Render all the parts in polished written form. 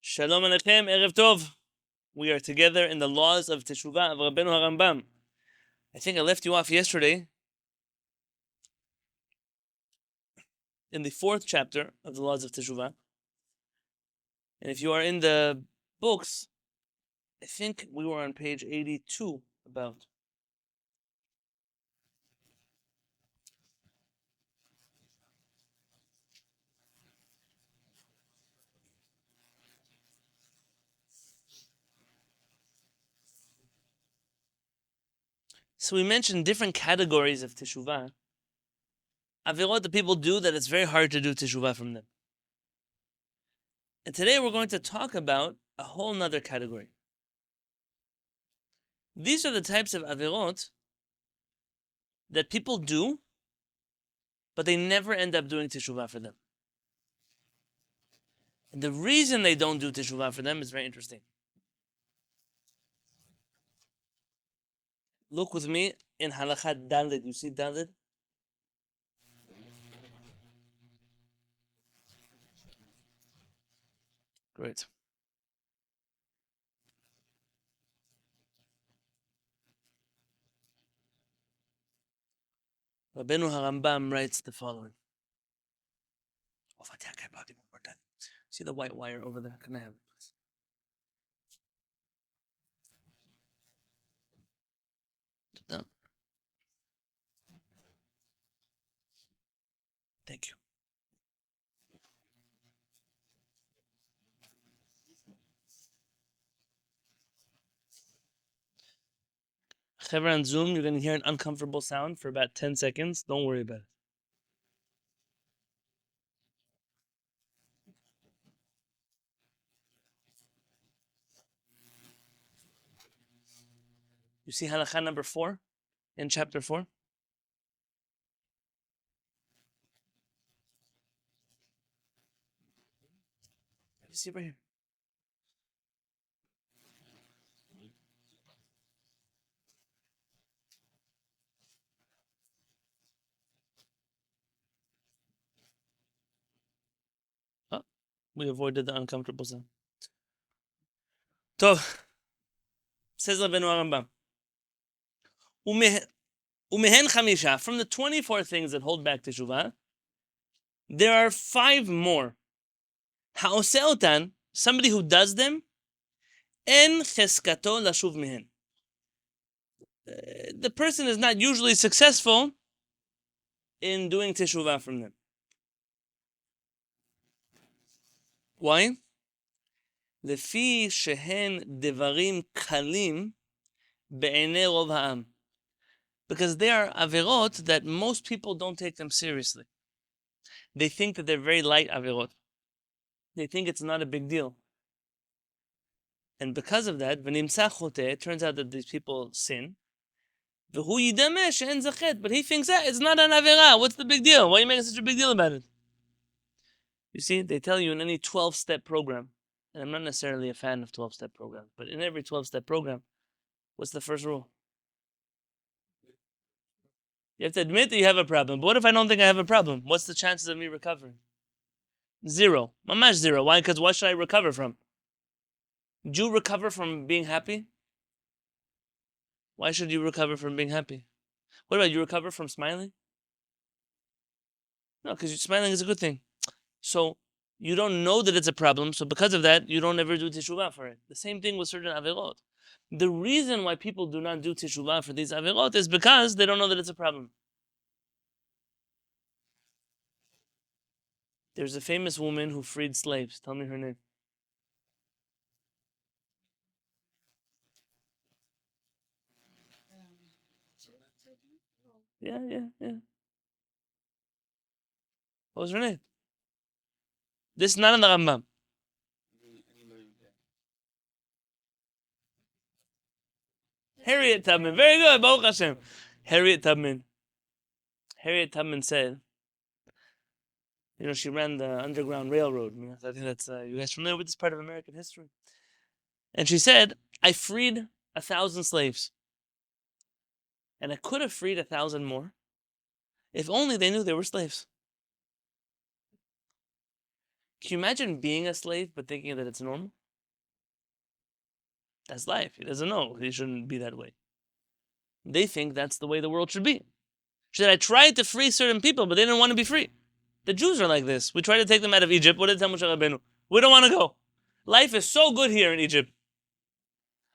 Shalom Aleichem, Erev Tov. We are together in the laws of Teshuvah of Rabbenu HaRambam. I think I left you off yesterday in the 4th chapter of the laws of Teshuvah. And if you are in the books, I think we were on page 82 about. So we mentioned different categories of Teshuvah. Avirot that people do that it's very hard to do Teshuvah from them. And today we're going to talk about a whole nother category. These are the types of Avirot that people do, but they never end up doing Teshuvah for them. And the reason they don't do Teshuvah for them is very interesting. Look with me in Halakha Daled. You see Daled? Great. Rabbenu HaRambam writes the following. See the white wire over there? Can I have it, please? Down. Thank you. However, on Zoom, you're going to hear an uncomfortable sound for about 10 seconds. Don't worry about it. You see halakha number 4 in chapter 4? You see right here. Oh, we avoided the uncomfortable sound. Tov, says Rabbenu HaRambam. Umehen chamisha, from the 24 things that hold back Teshuvah, there are 5 more. Ha'oseh otan, somebody who does them, en cheskato lashuv mehen. The person is not usually successful in doing Teshuvah from them. Why? Lefi shehen devarim kalim be'enei rov ha'am. Because they are averot that most people don't take them seriously. They think that they're very light averot. They think it's not a big deal. And because of that, it turns out that these people sin. But he thinks that it's not an avera. What's the big deal? Why are you making such a big deal about it? You see, they tell you in any 12-step program, and I'm not necessarily a fan of 12-step programs, but in every 12-step program, what's the first rule? You have to admit that you have a problem. But what if I don't think I have a problem? What's the chances of me recovering? 0. Mamash 0. Why? Because what should I recover from? Do you recover from being happy? Why should you recover from being happy? What about you recover from smiling? No, because smiling is a good thing. So you don't know that it's a problem. So because of that, you don't ever do teshuvah for it. The same thing with certain averot. The reason why people do not do teshuvah for these averot is because they don't know that it's a problem. There's a famous woman who freed slaves. Tell me her name. Yeah. What was her name? This is not in the Rambam. Harriet Tubman. Very good. Baruch Hashem. Harriet Tubman. Harriet Tubman said, she ran the Underground Railroad. I think that's, you guys familiar with this part of American history? And she said, I freed 1,000 slaves. And I could have freed 1,000 more if only they knew they were slaves. Can you imagine being a slave but thinking that it's normal? That's life. He doesn't know. He shouldn't be that way. They think that's the way the world should be. I tried to free certain people, but they didn't want to be free. The Jews are like this. We try to take them out of Egypt. What did tell Moshe Rabbenu? We don't want to go. Life is so good here in Egypt.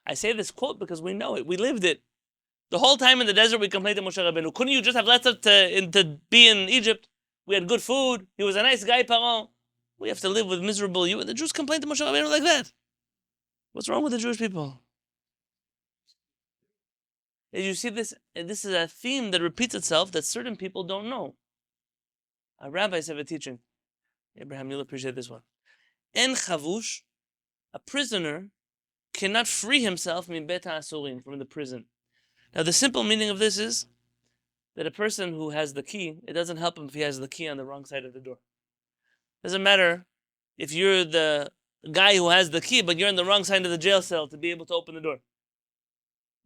I say this quote because we know it. We lived it. The whole time in the desert, we complained to Moshe Rabbenu. Couldn't you just have let us to be in Egypt? We had good food. He was a nice guy, Paro. We have to live with miserable you. And the Jews complained to Moshe Rabbenu like that. What's wrong with the Jewish people? As you see this is a theme that repeats itself that certain people don't know. Our rabbis have a teaching. Abraham, you'll appreciate this one. En chavush, a prisoner, cannot free himself from the prison. Now the simple meaning of this is that a person who has the key, it doesn't help him if he has the key on the wrong side of the door. It doesn't matter if you're the guy who has the key, but you're on the wrong side of the jail cell to be able to open the door.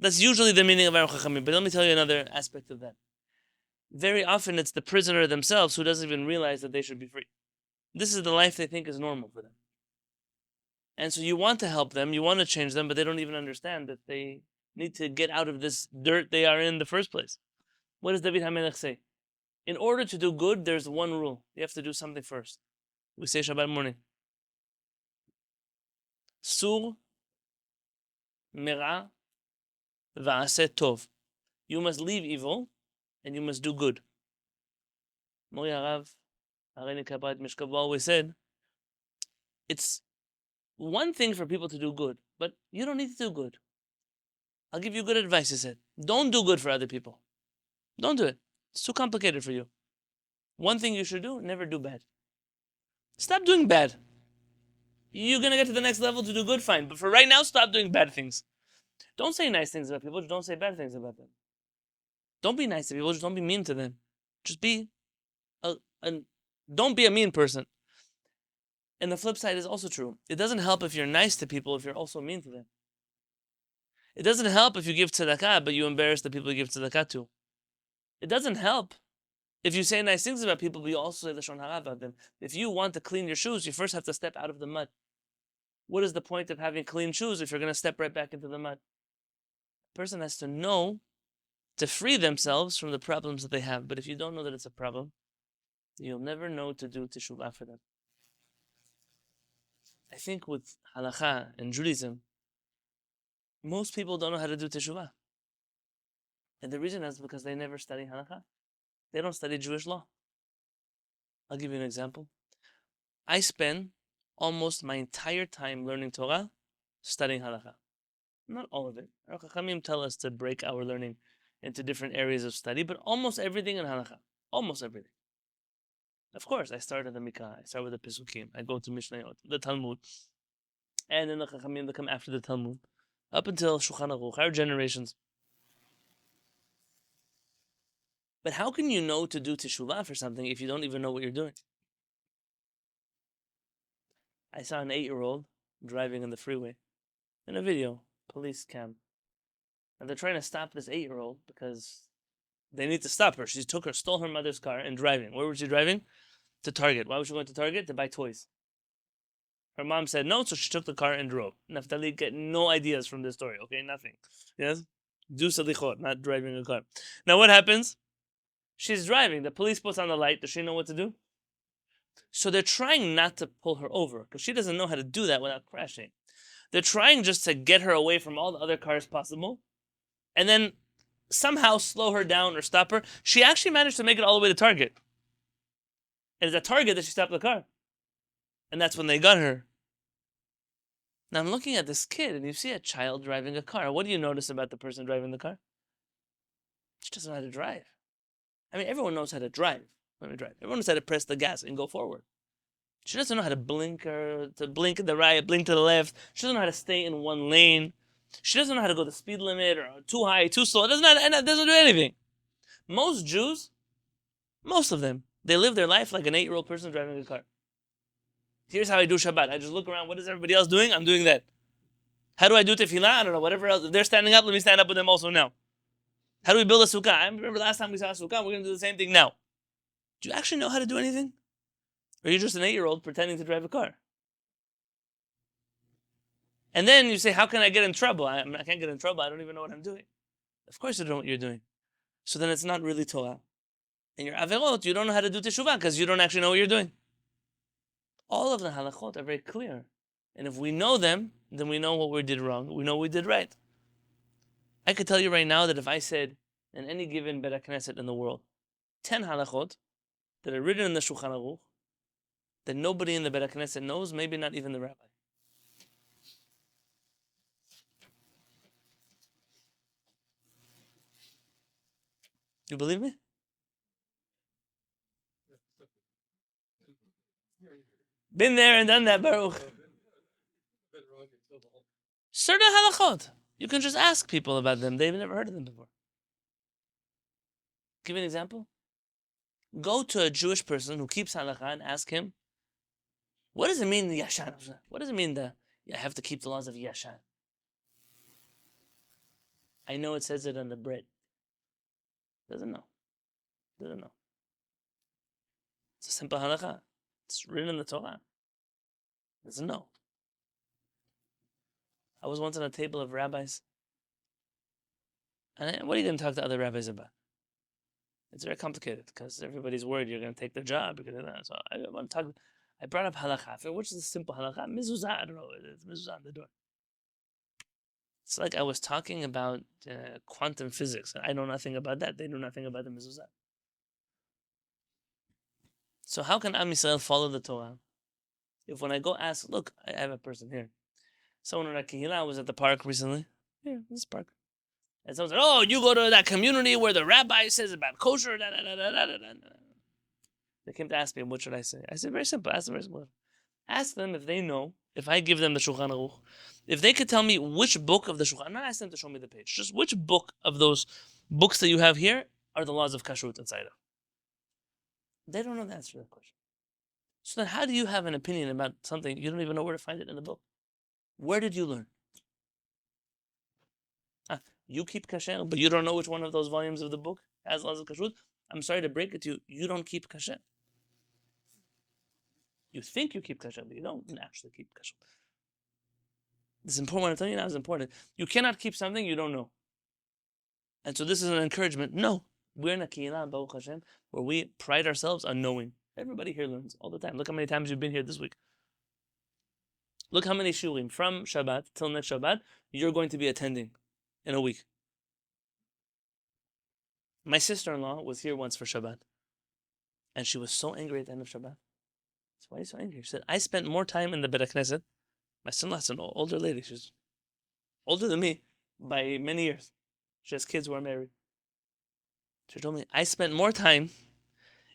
That's usually the meaning of our chachamim. But let me tell you another aspect of that. Very often it's the prisoner themselves who doesn't even realize that they should be free. This is the life they think is normal for them. And so you want to help them, you want to change them, but they don't even understand that they need to get out of this dirt they are in the first place. What does David HaMelech say? In order to do good, there's one rule. You have to do something first. We say Shabbat morning. Sur mera va'aseh tov. You must leave evil and you must do good. Mori Harav Harini Kabbat Mishkav always said, it's one thing for people to do good, but you don't need to do good. I'll give you good advice, he said. Don't do good for other people. Don't do it. It's too complicated for you. One thing you should do, never do bad. Stop doing bad. You're going to get to the next level to do good, fine. But for right now, stop doing bad things. Don't say nice things about people, just don't say bad things about them. Don't be nice to people, just don't be mean to them. Just be don't be a mean person. And the flip side is also true. It doesn't help if you're nice to people if you're also mean to them. It doesn't help if you give tzedakah, but you embarrass the people you give tzedakah to. It doesn't help if you say nice things about people, but you also say lashon hara about them. If you want to clean your shoes, you first have to step out of the mud. What is the point of having clean shoes if you're going to step right back into the mud? A person has to know to free themselves from the problems that they have. But if you don't know that it's a problem, you'll never know to do teshuvah for them. I think with halakha and Judaism, most people don't know how to do teshuvah. And the reason is because they never study halakha. They don't study Jewish law. I'll give you an example. I spend almost my entire time learning Torah, studying halakha. Not all of it. Our chachamim tell us to break our learning into different areas of study, but almost everything in halakha. Almost everything. Of course, I start at the Mikah, I start with the Pesukim, I go to Mishnayot, the Talmud, and then the chachamim that come after the Talmud, up until Shulchan Aruch, our generations. But how can you know to do teshuvah for something if you don't even know what you're doing? I saw an 8-year-old driving on the freeway in a video, police cam. And they're trying to stop this 8-year-old because they need to stop her. She stole her mother's car and driving. Where was she driving? To Target. Why was she going to Target? To buy toys. Her mom said no, so she took the car and drove. Naftali, get no ideas from this story, okay? Nothing. Yes? Do salichot, not driving a car. Now what happens? She's driving. The police puts on the light. Does she know what to do? So they're trying not to pull her over because she doesn't know how to do that without crashing. They're trying just to get her away from all the other cars possible and then somehow slow her down or stop her. She actually managed to make it all the way to Target. And it's at Target that she stopped the car. And that's when they got her. Now I'm looking at this kid and you see a child driving a car. What do you notice about the person driving the car? She doesn't know how to drive. I mean, everyone knows how to drive. Let me drive. Everyone knows how to press the gas and go forward. She doesn't know how to blink to blink to the right, blink to the left. She doesn't know how to stay in one lane. She doesn't know how to go the speed limit or too high, too slow. It doesn't do anything. Most Jews, most of them, they live their life like an 8-year-old person driving a car. Here's how I do Shabbat. I just look around. What is everybody else doing? I'm doing that. How do I do tefillah? I don't know. Whatever else. If they're standing up, let me stand up with them also now. How do we build a sukkah? I remember last time we saw a sukkah. We're going to do the same thing now. Do you actually know how to do anything? Or you're just an 8-year-old pretending to drive a car. And then you say, how can I get in trouble? I can't get in trouble. I don't even know what I'm doing. Of course you don't know what you're doing. So then it's not really Torah. And your averot, you don't know how to do teshuvah because you don't actually know what you're doing. All of the halachot are very clear. And if we know them, then we know what we did wrong. We know what we did right. I could tell you right now that if I said in any given Bet HaKnesset in the world, 10 halachot that are written in the Shulchan Aruch that nobody in the Bet HaKnesset knows, maybe not even the rabbi. You believe me? Been there and done that, Baruch. Certain halachot. You can just ask people about them. They've never heard of them before. Give you an example. Go to a Jewish person who keeps halakha and ask him, what does it mean yashan? What does it mean that you have to keep the laws of yashan? I know it says it on the bread. Doesn't know. Doesn't know. It's a simple halakha. It's written in the Torah. Doesn't know. I was once on a table of rabbis. And what are you going to talk to other rabbis about? It's very complicated because everybody's worried you're going to take their job. So I want to talk. I brought up halakha, which is a simple halakha. Mezuzah, I don't know. It's mezuzah on the door. It's like I was talking about quantum physics. I know nothing about that. They know nothing about the mezuzah. So how can Am Yisrael follow the Torah if when I go ask, look, I have a person here. Someone in our Kehillat was at the park recently. Here, this park. And someone said, oh, you go to that community where the rabbi says about kosher. Da, da, da, da, da, da, da. They came to ask me, what should I say? I said, very simple. Ask them very simple. Ask them if they know, if I give them the Shulchan Aruch, if they could tell me which book of the Shulchan, I'm not asking them to show me the page, just which book of those books that you have here are the laws of kashrut inside of. They don't know the answer to that question. So then how do you have an opinion about something you don't even know where to find it in the book? Where did you learn? You keep kasher, but you don't know which one of those volumes of the book has laws of kashrut? I'm sorry to break it to you, you don't keep kasher. You think you keep kasher, but you don't actually keep kasher. This is important. What I'm telling you now is important. You cannot keep something you don't know. And so this is an encouragement. No, we're in a Kehillat, Baruch Hashem, where we pride ourselves on knowing. Everybody here learns all the time. Look how many times you've been here this week. Look how many shurim from Shabbat till next Shabbat you're going to be attending in a week. My sister-in-law was here once for Shabbat, and she was so angry at the end of Shabbat. So why are you so angry? She said, I spent more time in the Bet HaKnesset. My son-in-law's an older lady. She's older than me by many years. She has kids who are married. She told me, I spent more time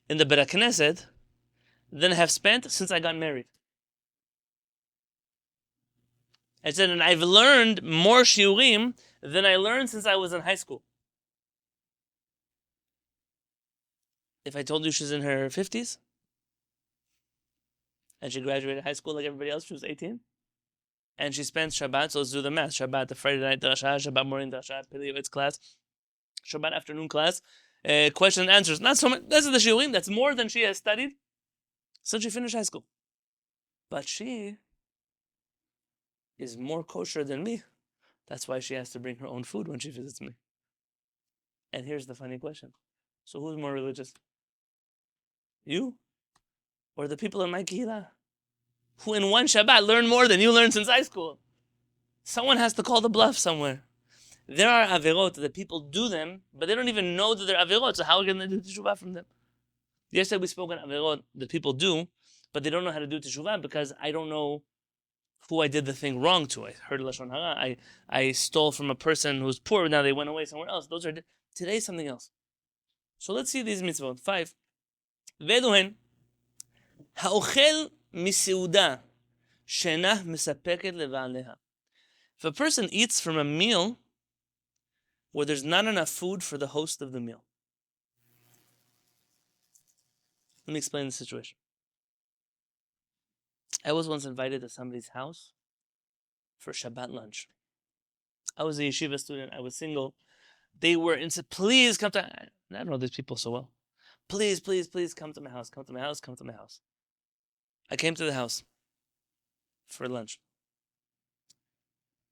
in the Bet HaKnesset than I have spent since I got married. I said, and I've learned more shiurim than I learned since I was in high school. If I told you she's in her 50s, and she graduated high school like everybody else, she was 18, and she spent Shabbat, so let's do the math. Shabbat, the Friday night drasha, Shabbat morning drasha, Piliyovitz class, Shabbat afternoon class, question and answers. Not so much. That's the shiurim. That's more than she has studied since she finished high school. But she is more kosher than me. That's why she has to bring her own food when she visits me. And here's the funny question. So who's more religious? You? Or the people in my Kehillat? Who in one Shabbat learn more than you learned since high school? Someone has to call the bluff somewhere. There are averot that people do them, but they don't even know that they're averot, so how are we going to do teshuvah from them? Yesterday we spoke on averot that people do, but they don't know how to do teshuvah because I don't know who I did the thing wrong to. I heard lashon hara. I stole from a person who's poor. Now they went away somewhere else. Those are today's something else. So let's see these mitzvot. 5. Veduhen haochel miseuda she'ena mesapeket leva'aleha. If a person eats from a meal where there's not enough food for the host of the meal. Let me explain the situation. I was once invited to somebody's house for Shabbat lunch. I was a yeshiva student. I was single. They were and said, please come to. I don't know these people so well. Please, please, please come to my house. Come to my house. Come to my house. I came to the house for lunch.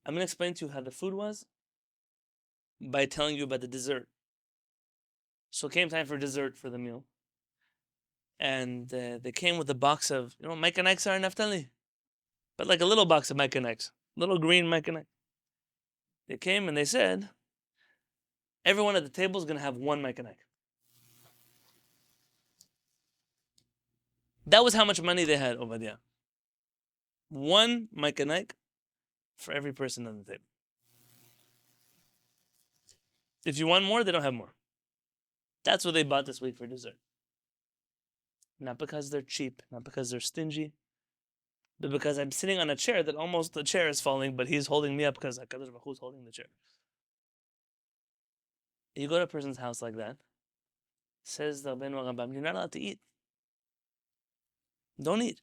I'm going to explain to you how the food was by telling you about the dessert. So it came time for dessert for the meal. And they came with a box of, Mike and Ike's are Naftali. But like a little box of Mike and Ike's. Little green Mike and Ike. They came and they said, everyone at the table is going to have one Mike and Ike. That was how much money they had over there. One Mike and Ike for every person on the table. If you want more, they don't have more. That's what they bought this week for dessert. Not because they're cheap, not because they're stingy, but because I'm sitting on a chair that almost the chair is falling, but he's holding me up because HaKadosh Baruch Hu's holding the chair. You go to a person's house like that, says the Rabbenu HaRambam, you're not allowed to eat. Don't eat.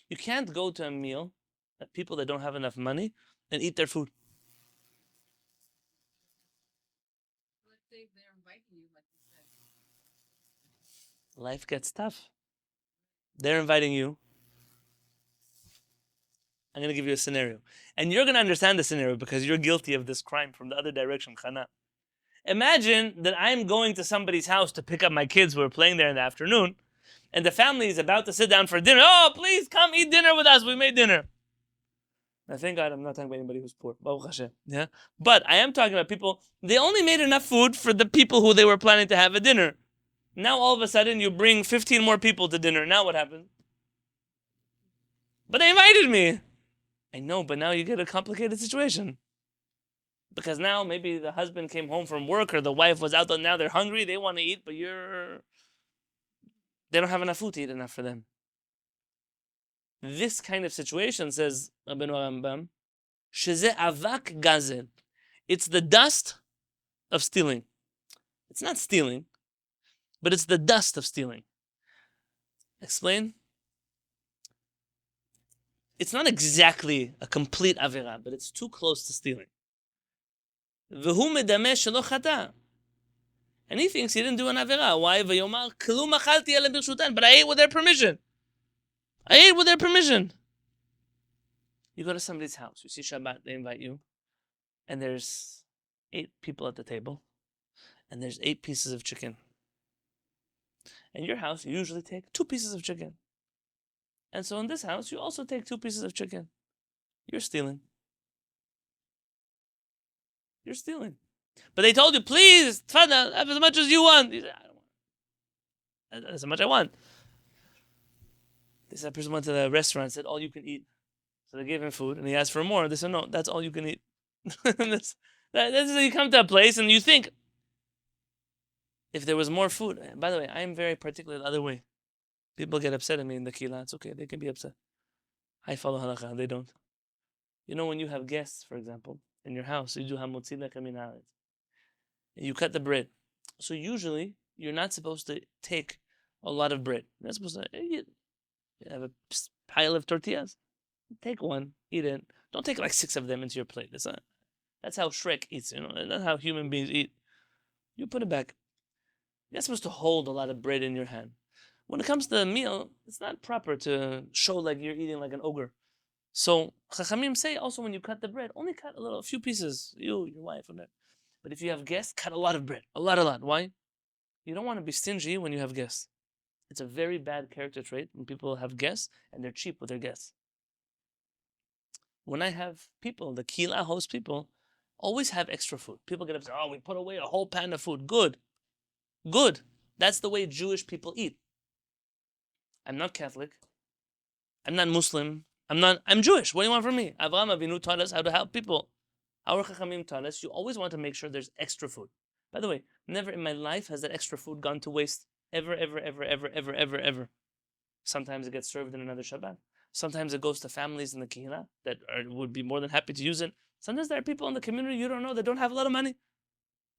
You can't go to a meal at people that don't have enough money and eat their food. Let's say they're inviting you, like you said. Life gets tough. They're inviting you. I'm going to give you a scenario. And you're going to understand the scenario because you're guilty of this crime from the other direction, Chana. Imagine that I'm going to somebody's house to pick up my kids who are playing there in the afternoon, and the family is about to sit down for dinner. Oh, please come eat dinner with us. We made dinner. Now, thank God I'm not talking about anybody who's poor. Baruch Hashem. Yeah? But I am talking about people, they only made enough food for the people who they were planning to have a dinner. Now, all of a sudden, you bring 15 more people to dinner. Now what happens? But they invited me. I know, but now you get a complicated situation. Because now maybe the husband came home from work or the wife was out, and now they're hungry, they want to eat, but they don't have enough food to eat enough for them. This kind of situation, says Rabbenu HaRambam, sheze avak gazel. It's the dust of stealing. It's not stealing, but it's the dust of stealing. Explain? It's not exactly a complete avera, but it's too close to stealing. V'hu medameh shelo chata. And he thinks he didn't do an avera. Why? V'yomar klum achalti ela birshutan. But I ate with their permission. You go to somebody's house. You see Shabbat, they invite you. And there's 8 people at the table. And there's 8 pieces of chicken. In your house, you usually take 2 pieces of chicken. And so in this house, you also take 2 pieces of chicken. You're stealing. You're stealing. But they told you, please, tfadal, have as much as you want. You said, I don't want. That's how much I want. This person went to the restaurant and said, all you can eat. So they gave him food, and he asked for more. They said, no, that's all you can eat. that's you come to a place, and you think, if there was more food. By the way, I am very particular the other way. People get upset at me in the Kehillat. It's okay, they can be upset. I follow halakha, they don't. When you have guests, for example, in your house, you do hamotzi lechem min haaretz. You cut the bread. So usually, you're not supposed to take a lot of bread. You're not supposed to you have a pile of tortillas. Take one, eat it. Don't take like 6 of them into your plate. That's how Shrek eats, That's how human beings eat. You put it back. You're not supposed to hold a lot of bread in your hand. When it comes to the meal, it's not proper to show like you're eating like an ogre. So Chachamim say also when you cut the bread, only cut a few pieces. You, your wife, and that. But if you have guests, cut a lot of bread. A lot. Why? You don't want to be stingy when you have guests. It's a very bad character trait when people have guests and they're cheap with their guests. When I have people, the Kehillat host people, always have extra food. People get upset, we put away a whole pan of food. Good. That's the way Jewish people eat. I'm not Catholic. I'm not Muslim. I'm Jewish. What do you want from me? Avraham Avinu taught us how to help people. Our Chachamim taught us you always want to make sure there's extra food. By the way, never in my life has that extra food gone to waste. Ever. Sometimes it gets served in another Shabbat. Sometimes it goes to families in the Kehillat that would be more than happy to use it. Sometimes there are people in the community you don't know that don't have a lot of money.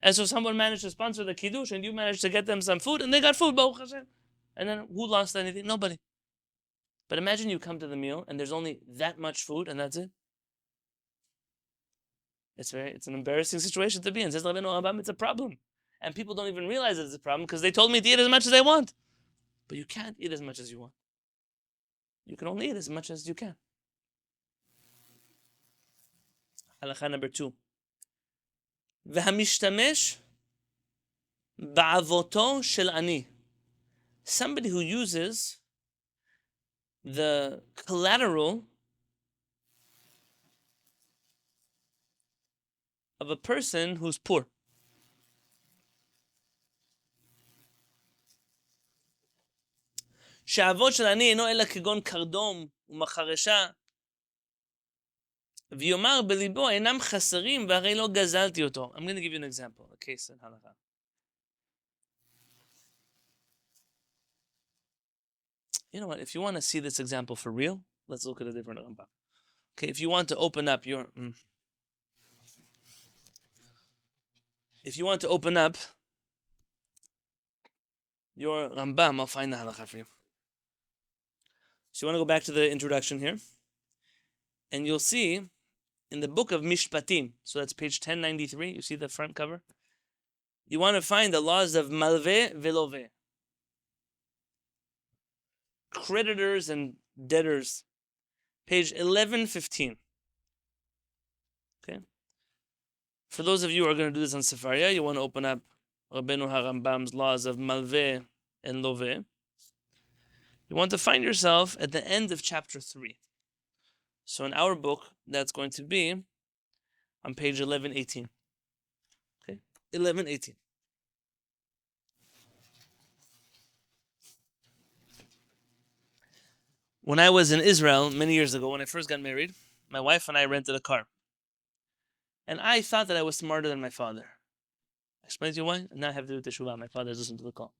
And so someone managed to sponsor the Kiddush and you managed to get them some food and they got food, Baruch Hashem. And then who lost anything? Nobody. But imagine you come to the meal and there's only that much food and that's it. It's an embarrassing situation to be in. Says Rabbenu HaRambam, it's a problem. And people don't even realize it's a problem because they told me to eat as much as I want. But you can't eat as much as you want. You can only eat as much as you can. Halakha number 2. והמשתמש בעבותו של עני. Somebody who uses the collateral of a person who's poor. שהאבות של עני אינו אלא כגון קרדום ומחרשה, ויאמר בליבו אינם חסרים והרי לא גזלתי אותו. I'm going to give you an example, a case in halakha. You know what, if you want to see this example for real, let's look at a different Rambam. Okay, if you want to open up your... If you want to open up your Rambam, I'll find the halakha for you. So you want to go back to the introduction here, and you'll see in the book of Mishpatim, so that's page 1093, you see the front cover? You want to find the laws of Malveh Veloveh. Creditors and debtors, page 1115. Okay? For those of you who are going to do this on Sefaria, you want to open up Rabbenu HaRambam's laws of Malveh and Loveh. You want to find yourself at the end of chapter 3. So in our book, that's going to be on page 1118. Okay? 1118. When I was in Israel many years ago, when I first got married, my wife and I rented a car. And I thought that I was smarter than my father. I explain to you why? And now I have to do Teshuvah. My father listened to the call.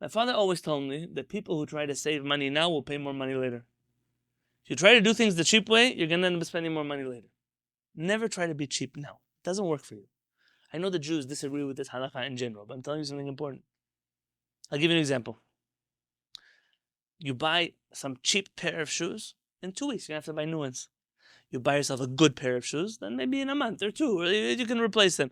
My father always told me that people who try to save money now will pay more money later. If you try to do things the cheap way, you're going to end up spending more money later. Never try to be cheap now. It doesn't work for you. I know the Jews disagree with this halakha in general, but I'm telling you something important. I'll give you an example. You buy some cheap pair of shoes, in 2 weeks you have to buy new ones. You buy yourself a good pair of shoes, then maybe in a month or 2, you can replace them.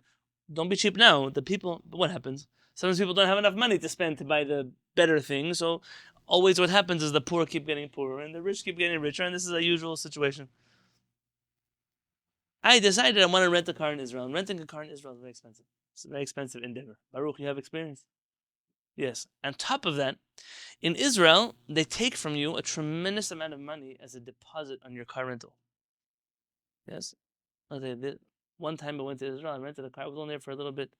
Don't be cheap now. The people, what happens? Sometimes people don't have enough money to spend to buy the better things, so always what happens is the poor keep getting poorer and the rich keep getting richer, and this is a usual situation. I decided I want to rent a car in Israel, and renting a car in Israel is very expensive. It's a very expensive endeavor. Baruch, you have experience? Yes. On top of that, in Israel, they take from you a tremendous amount of money as a deposit on your car rental. Yes? One time I went to Israel, I rented a car. I was only there for a little bit.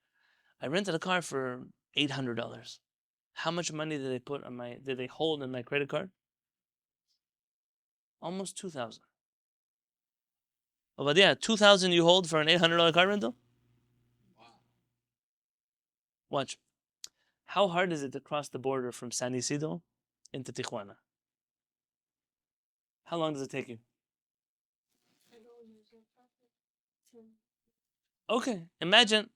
I rented a car for $800. How much money did they hold in my credit card? Almost $2,000. Oh, but yeah, $2,000 you hold for an $800 car rental? Wow. Watch. How hard is it to cross the border from San Isidro into Tijuana? How long does it take you? Okay, imagine.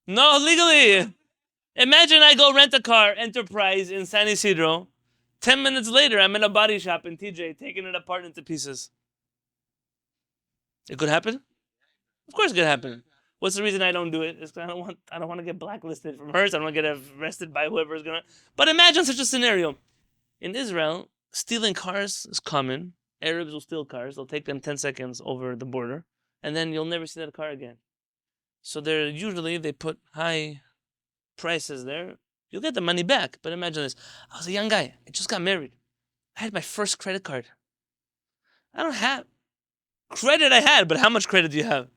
No, legally. Imagine I go rent a car, Enterprise in San Isidro. 10 minutes later, I'm in a body shop in TJ, taking it apart into pieces. It could happen? Of course it could happen. What's the reason I don't do it? It's because I don't want to get blacklisted from hers. I don't want to get arrested by whoever's going to... But imagine such a scenario. In Israel, stealing cars is common. Arabs will steal cars. They'll take them 10 seconds over the border, and then you'll never see that car again. So they put high prices there. You'll get the money back. But imagine this. I was a young guy. I just got married. I had my first credit card. I don't have... Credit I had, but how much credit do you have?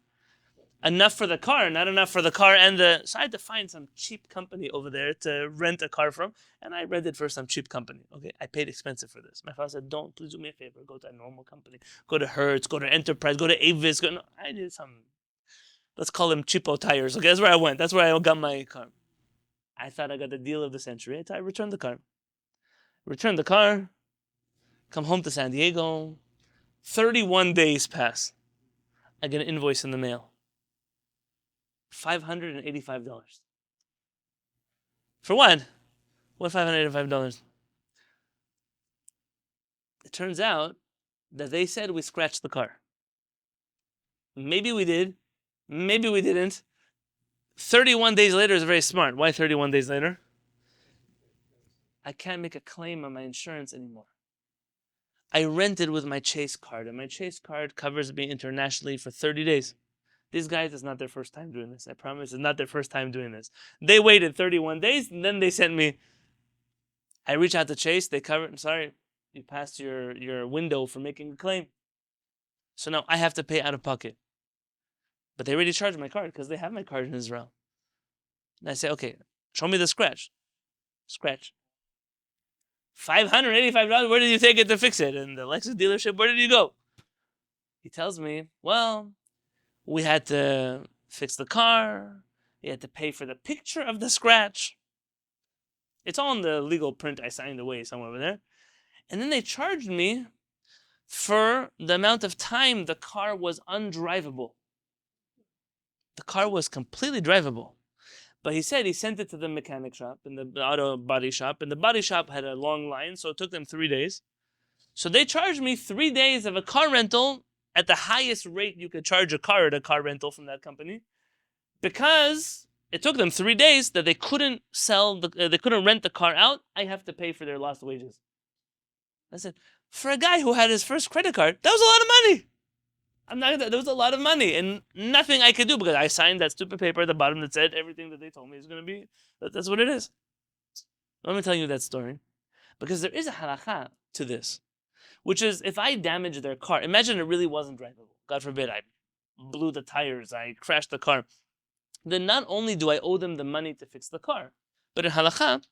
Enough for the car, not enough for the car and the... So I had to find some cheap company over there to rent a car from, and I rented for some cheap company. Okay, I paid expensive for this. My father said, please do me a favor, go to a normal company. Go to Hertz, go to Enterprise, go to Avis. No, I did some, let's call them cheapo tires. Okay, that's where I went. That's where I got my car. I thought I got the deal of the century. I returned the car. Come home to San Diego. 31 days pass. I get an invoice in the mail. $585. For what? What $585? It turns out that they said we scratched the car. Maybe we did. Maybe we didn't. 31 days later is very smart. Why 31 days later? I can't make a claim on my insurance anymore. I rented with my Chase card, and my Chase card covers me internationally for 30 days. These guys, it's not their first time doing this. I promise, it's not their first time doing this. They waited 31 days, and then they sent me. I reach out to Chase. They cover. I'm sorry, you passed your window for making a claim. So now I have to pay out of pocket. But they already charged my card because they have my card in Israel. And I say, okay, show me the scratch. Scratch. $585. Where did you take it to fix it? And the Lexus dealership, where did you go? He tells me, well, we had to fix the car. You had to pay for the picture of the scratch. It's all in the legal print I signed away somewhere over there. And then they charged me for the amount of time the car was undrivable. The car was completely drivable. But he said he sent it to the mechanic shop and the auto body shop, and the body shop had a long line, so it took them 3 days. So they charged me 3 days of a car rental at the highest rate you could charge a car at a car rental from that company, because it took them 3 days that they couldn't they couldn't rent the car out. I have to pay for their lost wages. I said, for a guy who had his first credit card, that was a lot of money. There was a lot of money and nothing I could do because I signed that stupid paper at the bottom that said everything that they told me is going to be, that's what it is. Let me tell you that story, because there is a halakha to this, which is if I damage their car, imagine it really wasn't drivable. God forbid, I blew the tires, I crashed the car. Then not only do I owe them the money to fix the car, but in halakha,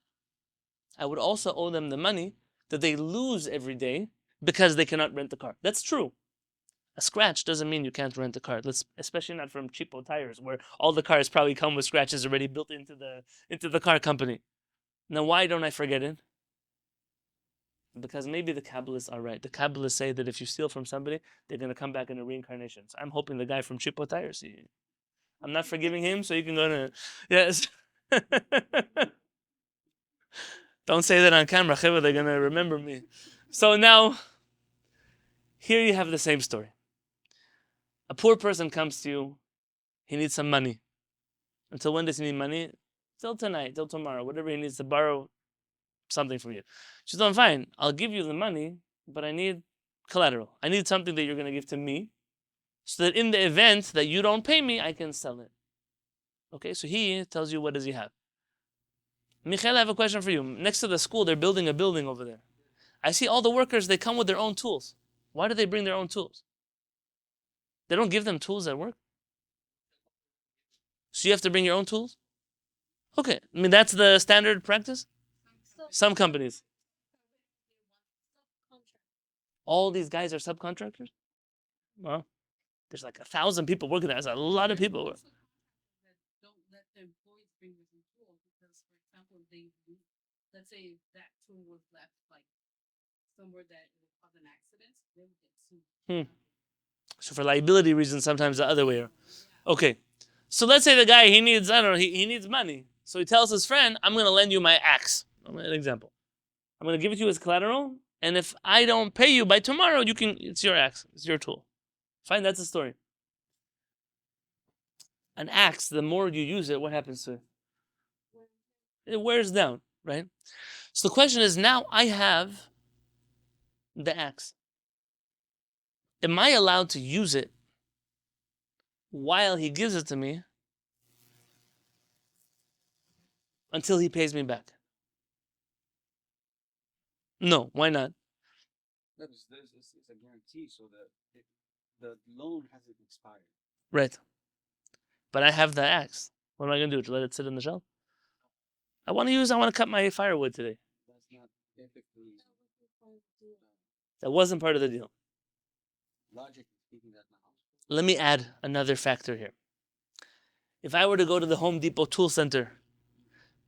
I would also owe them the money that they lose every day because they cannot rent the car. That's true. A scratch doesn't mean you can't rent a car. Especially not from cheapo tires, where all the cars probably come with scratches already built into the car company. Now, why don't I forget it? Because maybe the Kabbalists are right. The Kabbalists say that if you steal from somebody, they're going to come back in a reincarnation. So I'm hoping the guy from cheapo tires. I'm not forgiving him, so you can go to yes. Don't say that on camera, they're going to remember me. So now, here you have the same story. A poor person comes to you, he needs some money. Until when does he need money? Till tonight, till tomorrow, whatever he needs to borrow something from you. She's like, fine, I'll give you the money, but I need collateral. I need something that you're going to give to me, so that in the event that you don't pay me, I can sell it. Okay, so he tells you, what does he have? Michael, I have a question for you. Next to the school, they're building a building over there. I see all the workers, they come with their own tools. Why do they bring their own tools? They don't give them tools at work? So you have to bring your own tools? Okay, I mean, that's the standard practice? Some companies. All these guys are subcontractors? Well, there's like 1,000 people working there. That's a lot of people. Don't let the employees bring their own tool because, for example, let's say that tool was left like somewhere that would cause an accident, they would get sued. So for liability reasons, sometimes the other way around. Okay. So let's say the guy, he needs, I don't know, he needs money. So he tells his friend, I'm going to lend you my axe. An example. I'm going to give it to you as collateral, and if I don't pay you by tomorrow, it's your axe. It's your tool. Fine, that's the story. An axe, the more you use it, what happens to it? It wears down, right? So the question is, now I have the axe. Am I allowed to use it while he gives it to me until he pays me back? No, why not? It's a guarantee, so that the loan hasn't expired. Right. But I have the axe. What am I going to do? To let it sit on the shelf? I want to cut my firewood today. That's not typically. That wasn't part of the deal. Logically speaking, that's not. Let me add another factor here. If I were to go to the Home Depot Tool Center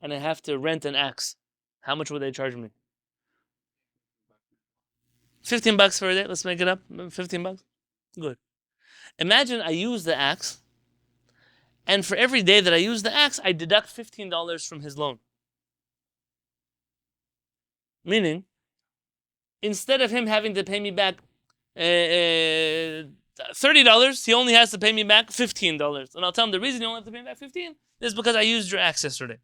and I have to rent an axe, how much would they charge me? $15 for a day. Let's make it up. $15. Good. Imagine I use the axe, and for every day that I use the axe, I deduct $15 from his loan. Meaning, instead of him having to pay me back $30, he only has to pay me back $15. And I'll tell him the reason you only have to pay me back $15 is because I used your axe yesterday.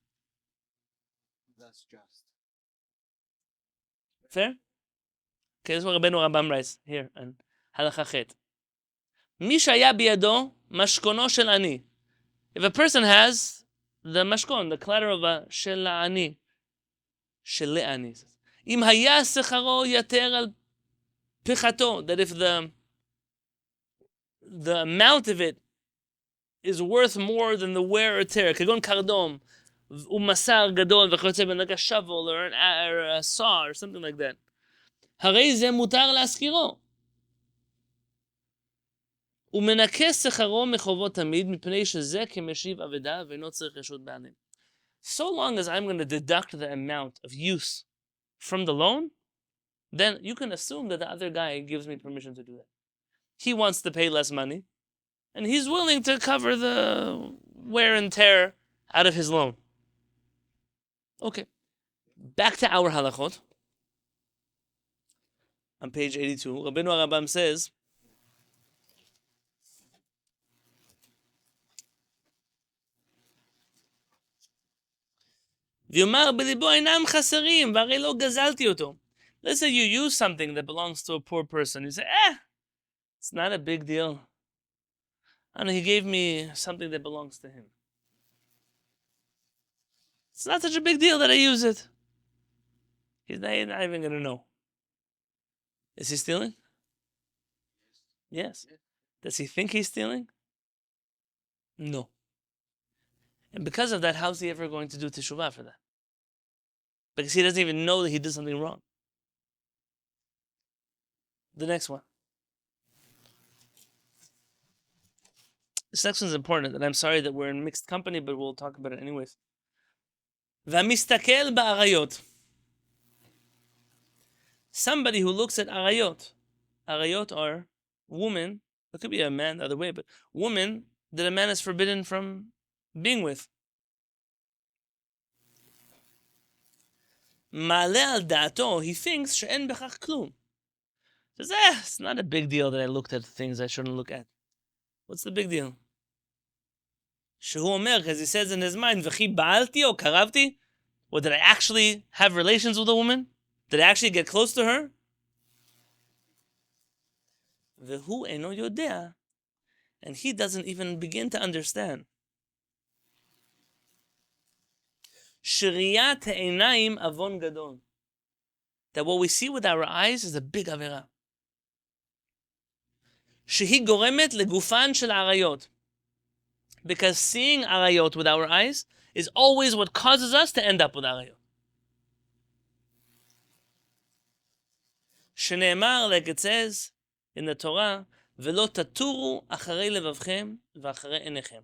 That's just. Fair? Okay, this is what Rabbenu Rambam writes here in Halacha Chet. Mi shaya biyado mashkono shel ani. If a person has the mashkon, the collateral of shel ani, shel ani, im haya secharo yater al pichato, that if the amount of it is worth more than the wear or tear, kagon kardom, umasar gadol v'chotze ben, like a shovel or a saw or something like that. Harei ze mutar laskiro. ומנקה שכרו מחובות תמיד, מפני שזה כמשיב אבדה ואינו צריך רשות בעלים. So long as I'm going to deduct the amount of use from the loan, then you can assume that the other guy gives me permission to do that. He wants to pay less money, and he's willing to cover the wear and tear out of his loan. Okay, back to our halachot. On page 82, Rabbenu HaRambam says, ויאמר בליבו אינם חסרים, והרי לא גזלתי אותו. Let's say you use something that belongs to a poor person. You say, it's not a big deal. I know, he gave me something that belongs to him. It's not such a big deal that I use it. He's not even going to know. Is he stealing? Yes. Does he think he's stealing? No. And because of that, how's he ever going to do Teshuvah for that? Because he doesn't even know that he did something wrong. The next one. This next one is important, and I'm sorry that we're in mixed company, but we'll talk about it anyways. והמסתכל באריות. Somebody who looks at arayot. Arayot are women. It could be a man the other way, but women that a man is forbidden from being with. מעלה על דעתו, he thinks שאין בכך כלום. He says, it's not a big deal that I looked at things I shouldn't look at. What's the big deal? שהוא אומר, because he says in his mind, וכי בעלתי או קרבתי? Or did I actually have relations with a woman? Did I actually get close to her? והוא אינו יודע, and he doesn't even begin to understand. שראיית העיניים עוון גדול. That what we see with our eyes is a big עבירה. שהיא גורמת לגופן של העריות. Because seeing arayot with our eyes is always what causes us to end up with arayot. שנאמר, like it says in the Torah, ולא תטורו אחרי לבבכם ואחרי עיניכם.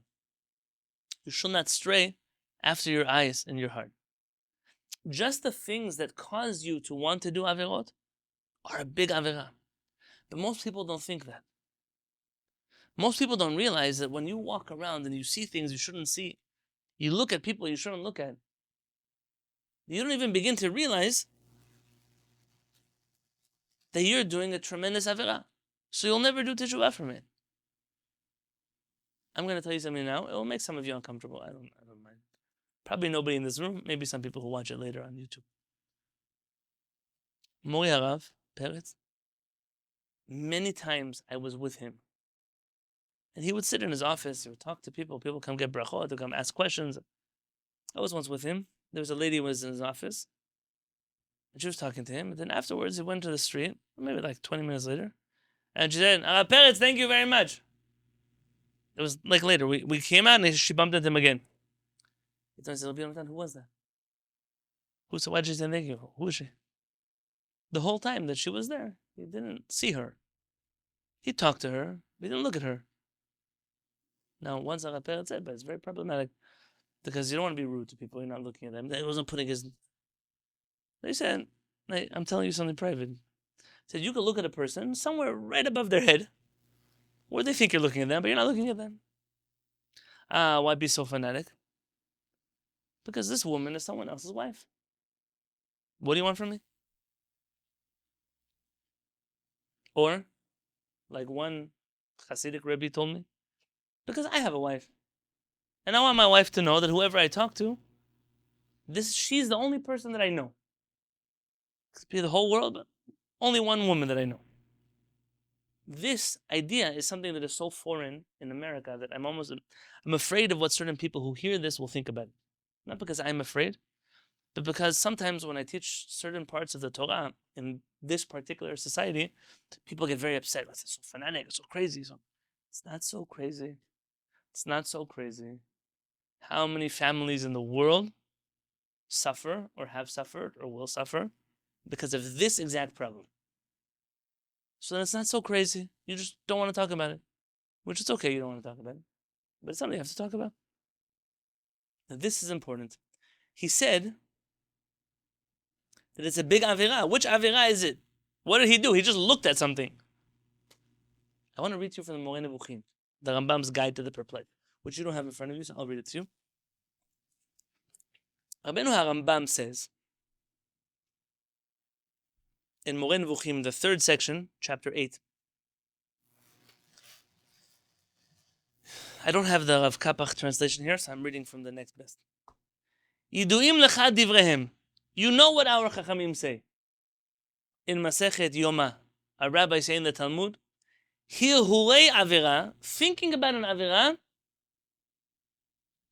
You shall not stray after your eyes and your heart. Just the things that cause you to want to do averot are a big averah. But most people don't think that. Most people don't realize that when you walk around and you see things you shouldn't see, you look at people you shouldn't look at, you don't even begin to realize that you're doing a tremendous averah. So you'll never do teshuvah from it. I'm going to tell you something now. It will make some of you uncomfortable. I don't mind. Probably nobody in this room. Maybe some people who watch it later on YouTube. Mori Harav Peretz. Many times I was with him. And he would sit in his office, he would talk to people. People come get brachot, to come ask questions. I was once with him. There was a lady who was in his office. And she was talking to him. And then afterwards, he went to the street, maybe like 20 minutes later. And she said, Peretz, thank you very much. It was like later. We came out and she bumped into him again. He said, Rabbi Yonatan, who was that? Why did she say thank you? Who is she? The whole time that she was there, he didn't see her. He talked to her, but he didn't look at her. Now, once Rabbi Peretz said, but it's very problematic because you don't want to be rude to people. You're not looking at them. He wasn't putting his. They said, I'm telling you something private. He said, you can look at a person somewhere right above their head where they think you're looking at them, but you're not looking at them. Why be so fanatic? Because this woman is someone else's wife. What do you want from me? Or, like one Hasidic Rebbe told me, because I have a wife. And I want my wife to know that whoever I talk to, she's the only person that I know. It could be the whole world, but Only one woman that I know. This idea is something that is so foreign in America that I'm afraid of what certain people who hear this will think about it. Not because I'm afraid, but because sometimes when I teach certain parts of the Torah in this particular society, people get very upset. It's so fanatic, it's so crazy. So it's not so crazy. It's not so crazy. How many families in the world suffer or have suffered or will suffer because of this exact problem? So then it's not so crazy. You just don't want to talk about it, which is okay. You don't want to talk about it, but it's something you have to talk about. Now, this is important. He said that it's a big avera. Which avera is it? What did he do? He just looked at something. I want to read to you from the Moreh Nevuchim, the Rambam's Guide to the Perplexed, which you don't have in front of you, so I'll read it to you. Rabbenu HaRambam says in Moreh Nevuchim, the 3rd section, chapter 8. I don't have the Rav Kapach translation here, so I'm reading from the next best. Yiduim lecha divrehem. You know what our Chachamim say. In Masechet Yoma, a rabbi say in the Talmud, Hirhurei avera, thinking about an avera,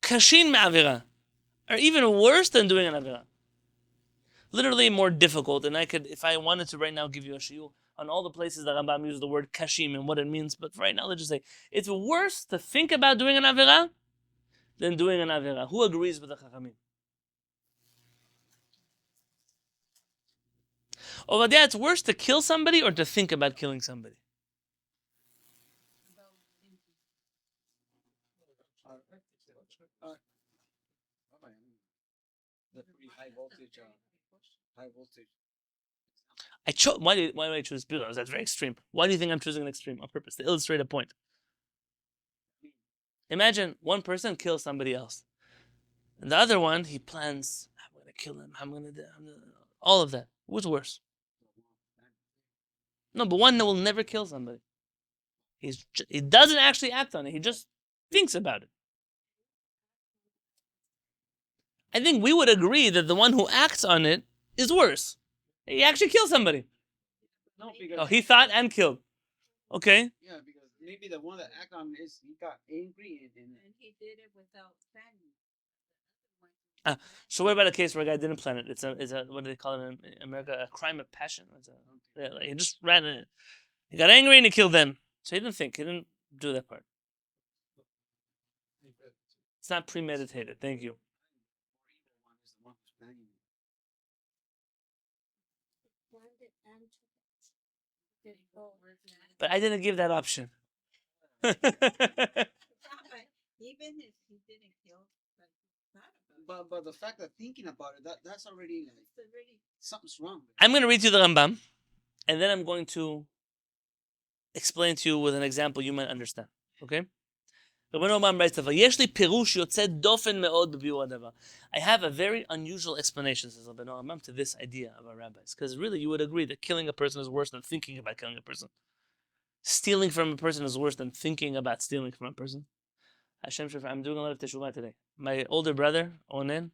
kashin me'avera, are even worse than doing an avera. Literally more difficult, and I could, if I wanted to right now, give you a shiur on all the places that Rambam uses the word kashim and what it means, but for right now, let's just say, it's worse to think about doing an avera than doing an avera. Who agrees with the Chachamim? Over there, it's worse to kill somebody or to think about killing somebody. The pretty high voltage. Why do I choose because that's very extreme? Why do you think I'm choosing an extreme on purpose to illustrate a point? Imagine one person kills somebody else, and the other one he plans. I'm going to kill him. I'm going to do all of that. What's worse? No, but one that will never kill somebody. He doesn't actually act on it. He just thinks about it. I think we would agree that the one who acts on it is worse. He actually killed somebody. No, because he thought and killed. Okay. Yeah, because maybe the one that acted on is he got angry and he did it without planning. So what about a case where a guy didn't plan it? It's a what do they call it in America? A crime of passion. He just ran in it. He got angry and he killed them. So he didn't think. He didn't do that part. It's not premeditated. Thank you. But I didn't give that option. Even if he didn't kill, but the fact that thinking about it, that's already like something's wrong. I'm going to read you the Rambam, and then I'm going to explain to you with an example you might understand. Okay? Rambam writes, I have a very unusual explanation, says Rambam, to this idea of our rabbis. Because really, you would agree that killing a person is worse than thinking about killing a person. Stealing from a person is worse than thinking about stealing from a person. I'm doing a lot of Teshuvah today. My older brother, Onen,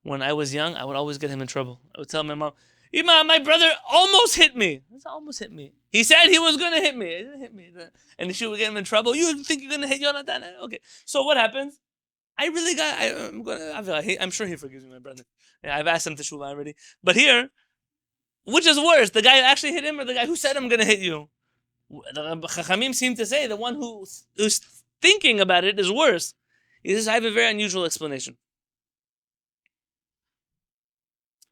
when I was young, I would always get him in trouble. I would tell my mom, Ima, my brother almost hit me. He almost hit me. He said he was going to hit me. He didn't hit me. And she would get him in trouble. You think you're going to hit Yonatan? Okay. So what happens? I'm sure he forgives me, my brother. Yeah, I've asked him Teshuvah already. But here, which is worse? The guy who actually hit him or the guy who said, I'm going to hit you? The Chachamim seem to say the one who's thinking about it is worse. He says, I have a very unusual explanation.